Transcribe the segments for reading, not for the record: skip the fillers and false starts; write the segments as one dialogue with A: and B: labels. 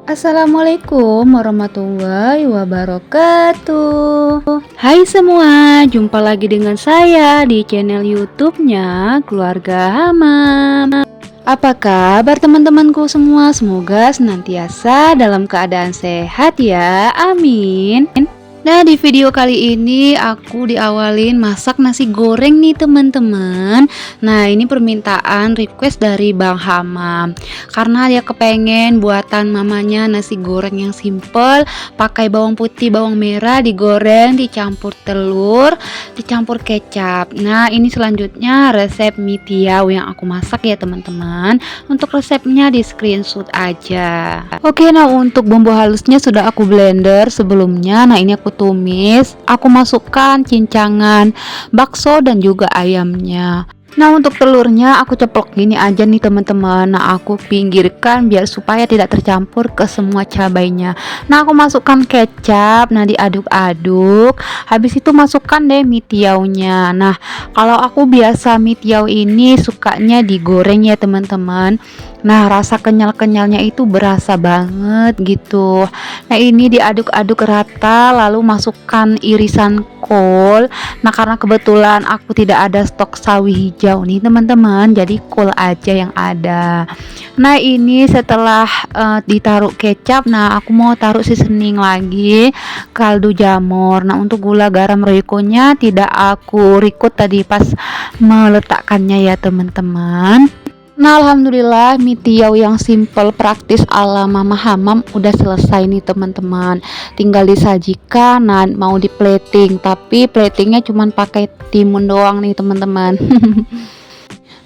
A: Assalamualaikum warahmatullahi wabarakatuh. Hai semua, jumpa lagi dengan saya di channel YouTube-nya Keluarga Hamam. Apa kabar teman-temanku semua? Semoga senantiasa dalam keadaan sehat ya. Amin. Nah, di video kali ini aku diawalin masak nasi goreng nih teman-teman. Nah, ini permintaan request dari Bang Hamam. Karena dia kepengen buatan mamanya nasi goreng yang simple, pakai bawang putih, bawang merah, digoreng, dicampur telur, dicampur kecap. Nah, ini selanjutnya resep mie tiaw yang aku masak ya teman-teman. Untuk resepnya di screenshot aja. Oke, nah untuk bumbu halusnya sudah aku blender sebelumnya. Nah, ini aku tumis, aku masukkan cincangan bakso dan juga ayamnya. Nah, untuk telurnya aku ceplok gini aja nih teman-teman. Nah, aku pinggirkan biar supaya tidak tercampur ke semua cabainya. Nah, aku masukkan kecap, nah diaduk-aduk. Habis itu masukkan deh mie tiaunya. Nah, kalau aku biasa mie tiau ini sukanya digoreng ya teman-teman. Nah, rasa kenyal-kenyalnya itu berasa banget gitu. Nah, ini diaduk-aduk rata lalu masukkan irisan kol. Nah, karena kebetulan aku tidak ada stok sawi hijau nih teman-teman, jadi kol aja yang ada. Nah, ini setelah ditaruh kecap, nah aku mau taruh seasoning lagi, kaldu jamur. Nah, untuk gula garam royconya tidak aku record tadi pas meletakkannya ya teman-teman. Nah, alhamdulillah mie tiaw yang simple praktis ala Mama Hamam udah selesai nih teman-teman. Tinggal disajikan, nah mau di plating, tapi platingnya cuman pakai timun doang nih teman-teman.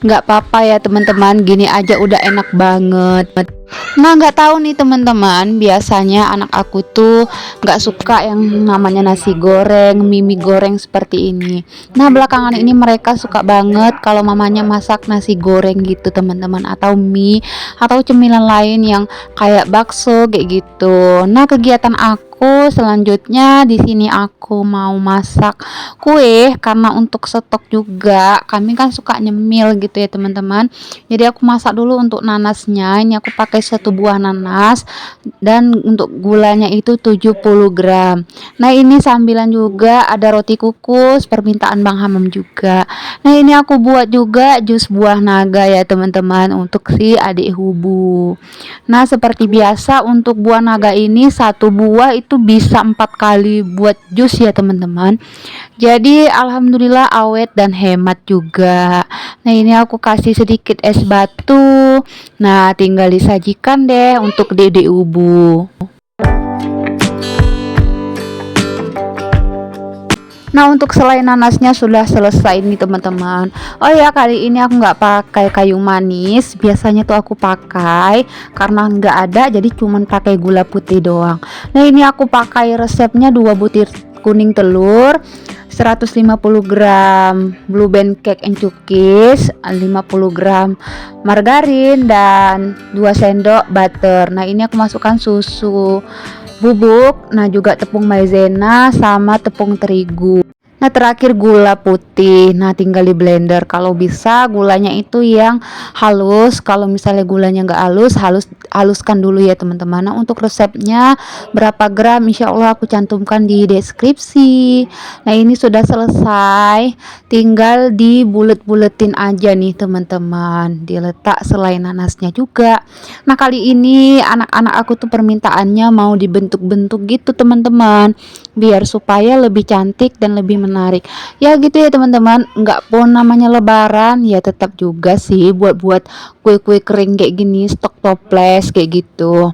A: Nggak apa-apa ya teman-teman, gini aja udah enak banget. Nah, nggak tahu nih teman-teman, biasanya anak aku tuh nggak suka yang namanya nasi goreng, mie goreng seperti ini. Nah, belakangan ini mereka suka banget kalau mamanya masak nasi goreng gitu teman-teman, atau mie atau cemilan lain yang kayak bakso kayak gitu. Nah, kegiatan aku selanjutnya di sini aku mau masak kue karena untuk stok juga. Kami kan suka nyemil gitu ya teman-teman. Jadi aku masak dulu untuk nanasnya. Ini aku pakai satu buah nanas dan untuk gulanya itu 70 gram. Nah, ini sambilan juga ada roti kukus permintaan Bang Hamam juga. Nah, ini aku buat juga jus buah naga ya teman-teman untuk si adik hubu. Nah, seperti biasa untuk buah naga ini satu buah itu bisa 4 kali buat jus ya teman-teman. Jadi alhamdulillah awet dan hemat juga. Nah, ini aku kasih sedikit es batu. Nah, tinggal disajikan deh untuk dede ubu. Nah, untuk selai nanasnya sudah selesai nih teman-teman. Oh ya, kali ini aku nggak pakai kayu manis. Biasanya tuh aku pakai, karena nggak ada jadi cuman pakai gula putih doang. Nah, ini aku pakai resepnya 2 butir kuning telur, 150 gram blue band cake and cookies, 50 gram margarin dan 2 sendok butter. Nah, ini aku masukkan susu bubuk, nah juga tepung maizena sama tepung terigu. Nah, terakhir gula putih. Nah, tinggal di blender. Kalau bisa gulanya itu yang halus. Kalau misalnya gulanya nggak halus, haluskan dulu ya teman-teman. Nah, untuk resepnya berapa gram, insya Allah aku cantumkan di deskripsi. Nah, ini sudah selesai. Tinggal dibulet-buletin aja nih teman-teman. Diletak selai nanasnya juga. Nah, kali ini anak-anak aku tuh permintaannya mau dibentuk-bentuk gitu teman-teman, biar supaya lebih cantik dan lebih menarik ya gitu ya teman-teman. Nggak pun namanya lebaran ya, tetap juga sih buat kue-kue kering kayak gini, stok toples kayak gitu.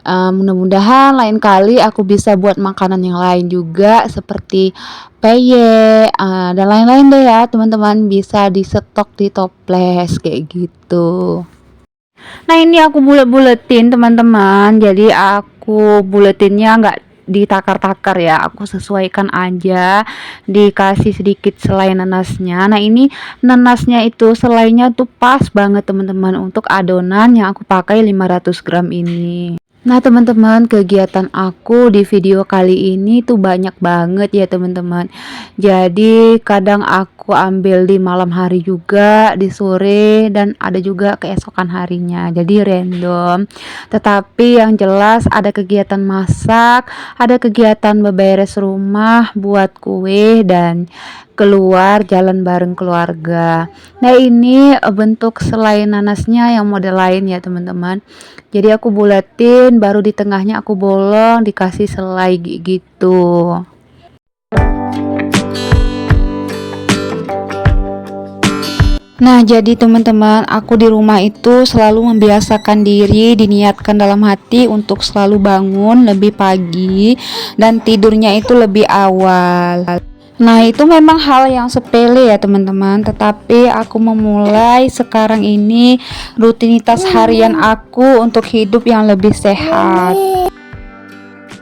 A: Mudah-mudahan lain kali aku bisa buat makanan yang lain juga seperti peye dan lain-lain deh ya teman-teman, bisa di stok di toples kayak gitu. Nah, ini aku bulet-buletin teman-teman. Jadi aku buletinnya nggak ditakar-takar ya, aku sesuaikan aja, dikasih sedikit selai nanasnya. Nah, ini nanasnya itu selainya tuh pas banget teman-teman untuk adonan yang aku pakai 500 gram ini. Nah, teman-teman, kegiatan aku di video kali ini tuh banyak banget ya teman-teman. Jadi kadang aku aku ambil di malam hari juga, di sore, dan ada juga keesokan harinya. Jadi random. Tetapi yang jelas ada kegiatan masak, ada kegiatan beberes rumah, buat kue dan keluar jalan bareng keluarga. Nah, ini bentuk selai nanasnya yang model lain ya, teman-teman. Jadi aku buletin, baru di tengahnya aku bolong, dikasih selai gitu. Nah, jadi teman-teman, aku di rumah itu selalu membiasakan diri, diniatkan dalam hati untuk selalu bangun lebih pagi dan tidurnya itu lebih awal. Nah, itu memang hal yang sepele ya teman-teman, tetapi aku memulai sekarang ini rutinitas harian aku untuk hidup yang lebih sehat.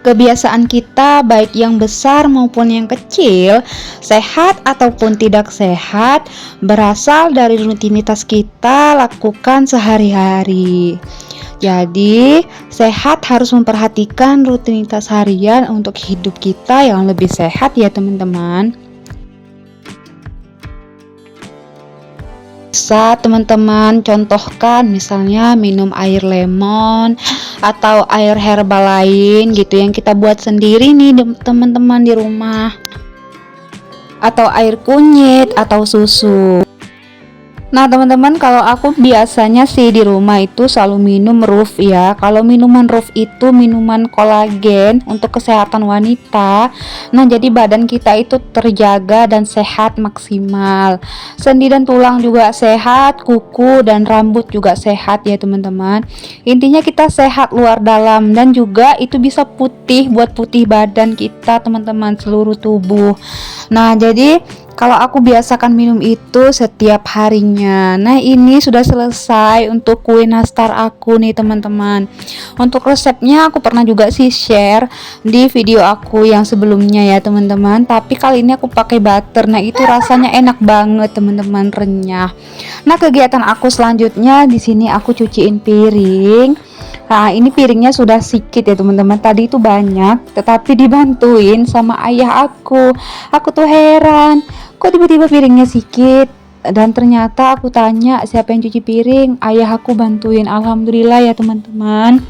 A: Kebiasaan kita, baik yang besar maupun yang kecil, sehat ataupun tidak sehat, berasal dari rutinitas kita lakukan sehari-hari. Jadi, sehat harus memperhatikan rutinitas harian untuk hidup kita yang lebih sehat ya teman-teman. Bisa teman-teman contohkan, misalnya minum air lemon atau air herbal lain gitu yang kita buat sendiri nih teman-teman di rumah, atau air kunyit atau susu. Nah teman-teman, kalau aku biasanya sih di rumah itu selalu minum Ruf ya. Kalau minuman Ruf itu minuman kolagen untuk kesehatan wanita. Nah jadi badan kita itu terjaga dan sehat maksimal. Sendi dan tulang juga sehat, kuku dan rambut juga sehat ya teman-teman. Intinya kita sehat luar dalam, dan juga itu bisa putih, buat putih badan kita teman-teman, seluruh tubuh. Nah jadi kalau aku biasakan minum itu setiap harinya. Nah ini sudah selesai untuk kue nastar aku nih teman-teman. Untuk resepnya aku pernah juga sih share di video aku yang sebelumnya ya teman-teman. Tapi kali ini aku pakai butter. Nah itu rasanya enak banget teman-teman, renyah. Nah kegiatan aku selanjutnya di sini aku cuciin piring. Nah ini piringnya sudah sedikit ya teman-teman, tadi itu banyak tetapi dibantuin sama ayah aku. Aku tuh heran, kok tiba-tiba piringnya sedikit, dan ternyata aku tanya siapa yang cuci piring, ayah aku bantuin. Alhamdulillah ya teman-teman.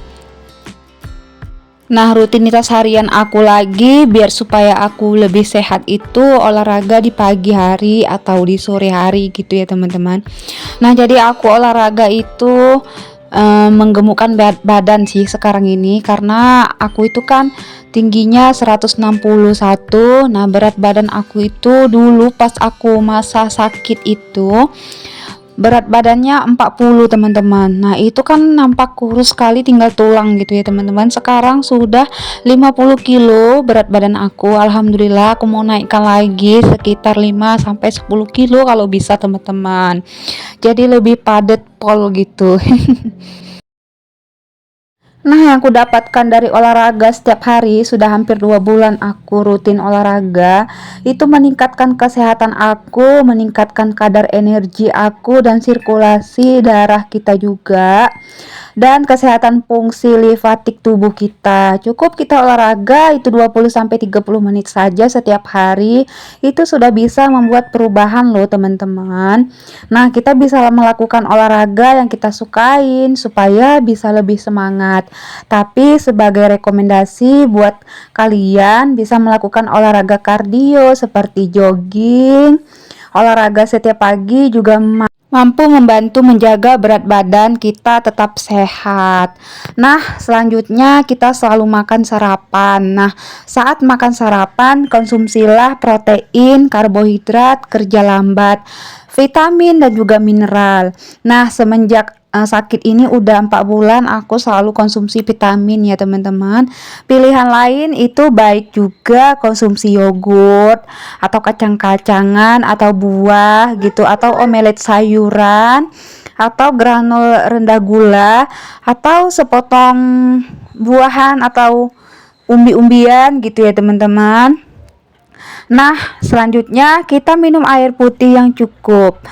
A: Nah rutinitas harian aku lagi biar supaya aku lebih sehat itu olahraga di pagi hari atau di sore hari gitu ya teman-teman. Nah jadi aku olahraga itu menggemukkan badan sih sekarang ini, karena aku itu kan tingginya 161. Nah berat badan aku itu dulu pas aku masa sakit itu berat badannya 40 teman-teman. Nah itu kan nampak kurus sekali, tinggal tulang gitu ya teman-teman. Sekarang sudah 50 kilo berat badan aku. Alhamdulillah aku mau naikkan lagi sekitar 5-10 kilo kalau bisa teman-teman. Jadi lebih padat pol gitu. Nah yang aku dapatkan dari olahraga setiap hari, sudah hampir 2 bulan aku rutin olahraga, itu meningkatkan kesehatan aku, meningkatkan kadar energi aku dan sirkulasi darah kita juga, dan kesehatan fungsi limfatik tubuh kita. Cukup kita olahraga itu 20-30 menit saja setiap hari, itu sudah bisa membuat perubahan loh teman-teman. Nah kita bisa melakukan olahraga yang kita sukain supaya bisa lebih semangat. Tapi sebagai rekomendasi buat kalian bisa melakukan olahraga kardio seperti jogging. Olahraga setiap pagi juga mampu membantu menjaga berat badan kita tetap sehat. Nah, selanjutnya kita selalu makan sarapan. Nah, saat makan sarapan konsumsilah protein, karbohidrat, kerja lambat, vitamin dan juga mineral. Nah, semenjak sakit ini udah 4 bulan aku selalu konsumsi vitamin ya teman-teman. Pilihan lain itu baik juga konsumsi yogurt atau kacang-kacangan atau buah gitu, atau omelet sayuran, atau granul rendah gula, atau sepotong buahan atau umbi-umbian gitu ya teman-teman. Nah selanjutnya kita minum air putih yang cukup.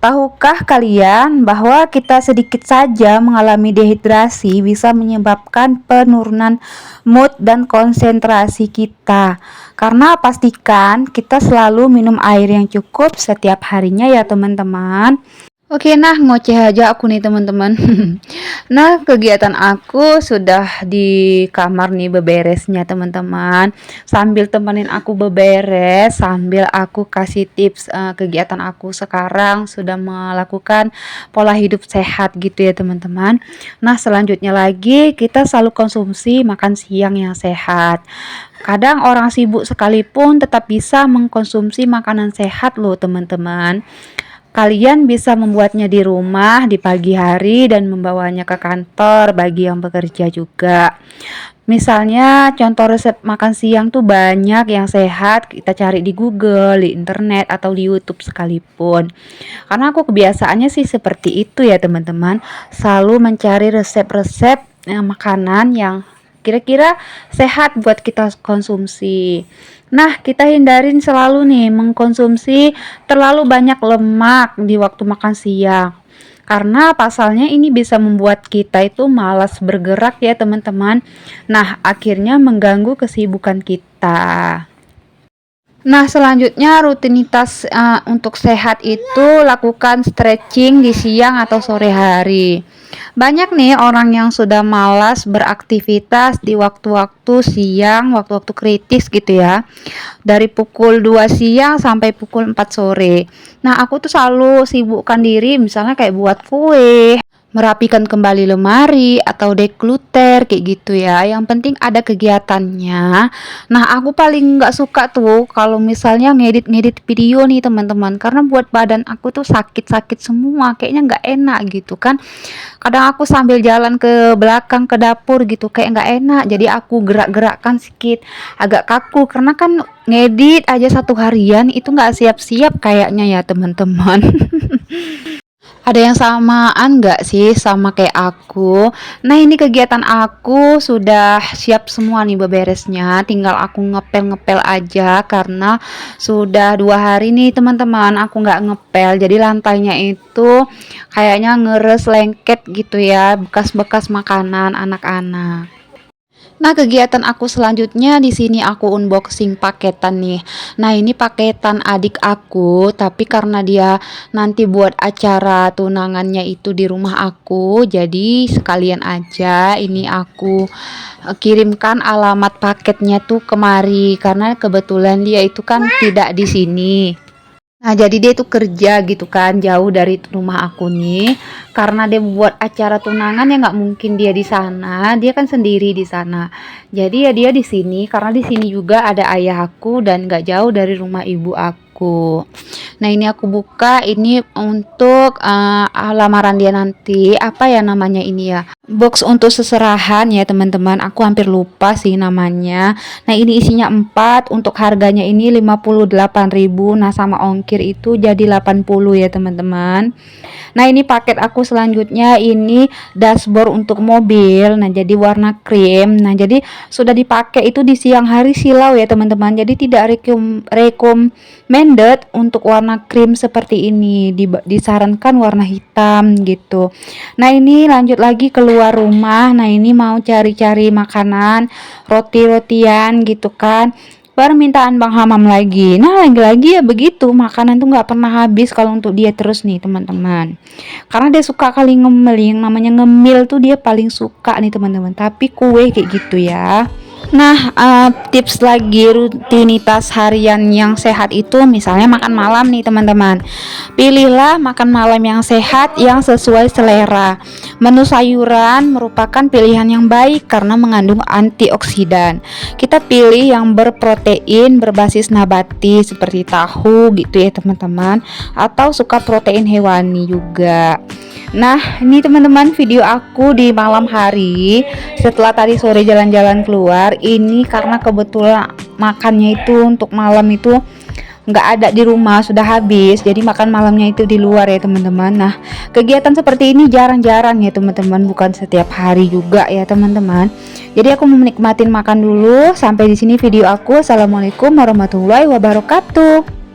A: Tahukah kalian bahwa kita sedikit saja mengalami dehidrasi bisa menyebabkan penurunan mood dan konsentrasi kita? Karena pastikan kita selalu minum air yang cukup setiap harinya ya teman-teman. Oke, nah ngoceh aja aku nih teman-teman. Nah, kegiatan aku sudah di kamar nih beberesnya teman-teman. Sambil temenin aku beberes, sambil aku kasih tips kegiatan aku sekarang sudah melakukan pola hidup sehat gitu ya teman-teman. Nah, selanjutnya lagi kita selalu konsumsi makan siang yang sehat. Kadang orang sibuk sekalipun tetap bisa mengkonsumsi makanan sehat loh teman-teman. Kalian bisa membuatnya di rumah di pagi hari dan membawanya ke kantor bagi yang bekerja juga. Misalnya contoh resep makan siang tuh banyak yang sehat, kita cari di Google, di internet atau di YouTube sekalipun. Karena aku kebiasaannya sih seperti itu ya teman-teman, selalu mencari resep-resep makanan yang kira-kira sehat buat kita konsumsi. Nah, kita hindarin selalu nih mengkonsumsi terlalu banyak lemak di waktu makan siang. Karena pasalnya ini bisa membuat kita itu malas bergerak ya teman-teman. Nah, akhirnya mengganggu kesibukan kita. Nah, selanjutnya rutinitas untuk sehat itu lakukan stretching di siang atau sore hari. Banyak nih orang yang sudah malas beraktivitas di waktu-waktu siang, waktu-waktu kritis gitu ya. Dari pukul 2 siang sampai pukul 4 sore. Nah, aku tuh selalu sibukkan diri misalnya kayak buat kue, merapikan kembali lemari atau dekluter kayak gitu ya. Yang penting ada kegiatannya. Nah, aku paling nggak suka tuh kalau misalnya ngedit-ngedit video nih teman-teman, karena buat badan aku tuh sakit-sakit semua, kayaknya nggak enak gitu kan. Kadang aku sambil jalan ke belakang ke dapur gitu kayak nggak enak, jadi aku gerak-gerakkan sedikit, agak kaku karena kan ngedit aja satu harian itu nggak siap-siap kayaknya ya teman-teman. Ada yang samaan nggak sih sama kayak aku? Nah, ini kegiatan aku sudah siap semua nih beberesnya. Tinggal aku ngepel-ngepel aja karena sudah 2 hari nih teman-teman aku nggak ngepel. Jadi lantainya itu kayaknya ngeres lengket gitu ya, bekas-bekas makanan anak-anak. Nah, kegiatan aku selanjutnya di sini aku unboxing paketan nih. Nah, ini paketan adik aku, tapi karena dia nanti buat acara tunangannya itu di rumah aku, jadi sekalian aja ini aku kirimkan alamat paketnya tuh kemari karena kebetulan dia itu kan tidak di sini. Nah, jadi dia itu kerja gitu kan, jauh dari rumah aku nih. Karena dia buat acara tunangan ya nggak mungkin dia di sana. Dia kan sendiri di sana. Jadi ya dia di sini karena di sini juga ada ayah aku dan nggak jauh dari rumah ibu aku. Nah, ini aku buka ini untuk lamaran dia nanti. Apa ya namanya ini ya? Box untuk seserahan ya teman-teman. Aku hampir lupa sih namanya. Nah, ini isinya 4, untuk harganya ini 58.000. Nah, sama ongkir itu jadi 80 ya teman-teman. Nah, ini paket aku selanjutnya ini dashboard untuk mobil. Nah, jadi warna krim. Nah, jadi sudah dipakai itu di siang hari silau ya teman-teman. Jadi tidak recommended untuk warna krim seperti ini. Disarankan warna hitam gitu. Nah, ini lanjut lagi keluar rumah. Nah, ini mau cari-cari makanan, roti-rotian gitu kan. Permintaan Bang Hamam lagi. Nah, lagi-lagi ya begitu, makanan tuh nggak pernah habis kalau untuk dia terus nih teman-teman. Karena dia suka kali ngemil, yang namanya ngemil tuh dia paling suka nih teman-teman. Tapi kue kayak gitu ya. Nah, tips lagi rutinitas harian yang sehat itu misalnya makan malam nih teman-teman. Pilihlah makan malam yang sehat yang sesuai selera. Menu sayuran merupakan pilihan yang baik karena mengandung antioksidan. Kita pilih yang berprotein berbasis nabati seperti tahu gitu ya teman-teman, atau suka protein hewani juga. Nah, ini teman-teman video aku di malam hari setelah tadi sore jalan-jalan keluar. Ini karena kebetulan makannya itu untuk malam itu nggak ada di rumah, sudah habis, jadi makan malamnya itu di luar ya teman-teman. Nah, kegiatan seperti ini jarang-jarang ya teman-teman, bukan setiap hari juga ya teman-teman. Jadi aku mau menikmatin makan dulu. Sampai di sini video aku. Assalamualaikum warahmatullahi wabarakatuh.